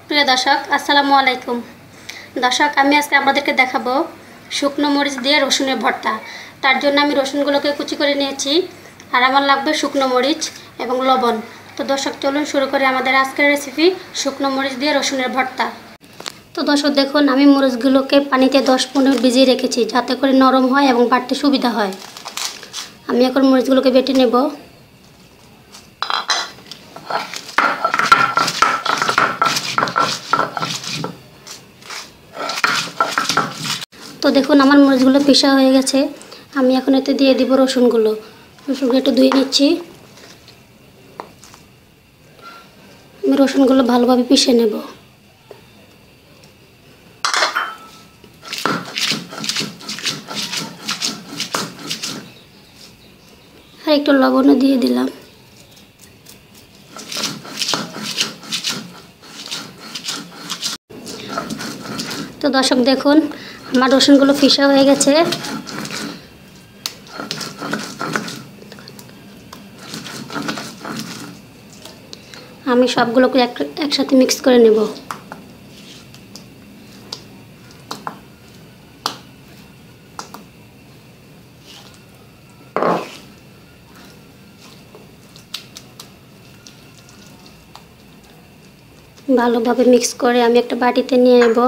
প্রিয় দর্শক আসসালামু আলাইকুম। দর্শক আমি আজকে আপনাদেরকে দেখাবো শুকনো মরিচ দিয়ে রসুনের ভর্তা। তার জন্য আমি রসুনগুলোকে কুচি করে নিয়েছি, আর আমার লাগবে শুকনো মরিচ এবং লবণ। তো দর্শক চলুন শুরু করি আমাদের আজকের রেসিপি শুকনো মরিচ দিয়ে রসুনের ভর্তা। তো দর্শক দেখুন, আমি মরিচগুলোকে পানিতে 10-15 মিনিট ভিজিয়ে রেখেছি যাতে করে নরম হয় এবং বাটতে সুবিধা হয়। আমি এখন মরিচগুলোকে বেটে নেব। তো দেখুন আমার মরিচগুলো পিষা হয়ে গেছে। আমি এখন এতে দিয়ে দিব রসুনগুলো একটু ধুয়ে নিচ্ছি। আমি রসুনগুলো ভালোভাবে পিষে নেব। আর একটু লবণও দিয়ে দিলাম। তো দর্শক দেখুন আমার রসুনগুলো পিষা হয়ে গেছে। আমি সবগুলোকে একসাথে মিক্স করে নেব। ভালোভাবে মিক্স করে আমি একটা বাটিতে নিয়ে নেব।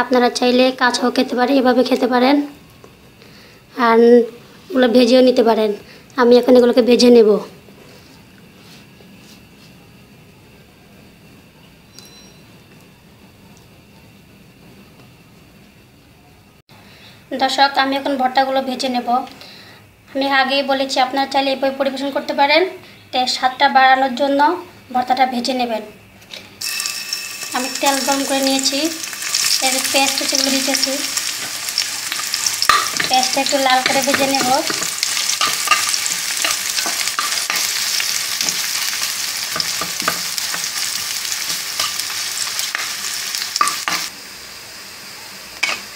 আপনারা চাইলে কাঁচাও খেতে পারেন, এভাবে খেতে পারেন, আর ওগুলো ভেজেও নিতে পারেন। আমি এখন এগুলোকে ভেজে নেব। দর্শক আমি এখন ভর্তাগুলো ভেজে নেব। আমি আগেই বলেছি আপনারা চাইলে এভাবে পরিবেশন করতে পারেন। স্বাদটা বাড়ানোর জন্য ভর্তাটা ভেজে নেবেন। আমি তেল গরম করে নিয়েছি, এর পেস্ট সেগুলো দিতেছি। পেস্টটা একটু লাল করে ভেজে নেব।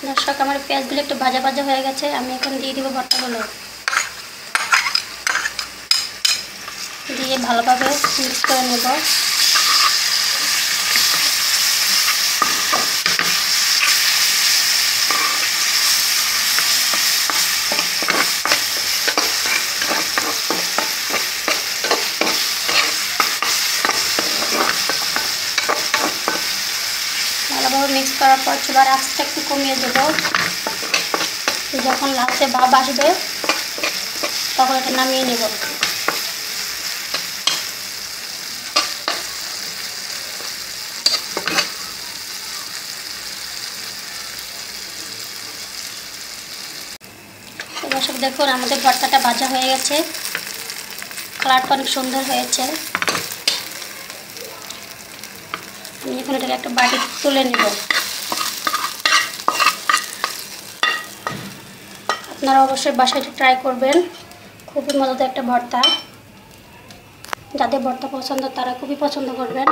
দর্শক আমার পেঁয়াজগুলো একটু ভাজা ভাজা হয়ে গেছে। আমি এখন দিয়ে দিব ভর্তাগুলো, দিয়ে ভালোভাবে মিক্স করে নেব। ভালোভাবে মিক্স করার পর চুলার আঁচটা একটু কমিয়ে দেব। যখন লালচে ভাব আসবে তখন এটা নামিয়ে নেব। দর্শক দেখুন আমাদের ভর্তাটা ভাজা হয়ে গেছে, কালারটা অনেক সুন্দর হয়েছে। আমি এখন এটাকে একটা বাটি তুলে নেব। আপনারা অবশ্যই বাসায় ট্রাই করবেন, খুবই মজাদার একটা ভর্তা। যাদের ভর্তা পছন্দ তারা খুবই পছন্দ করবেন।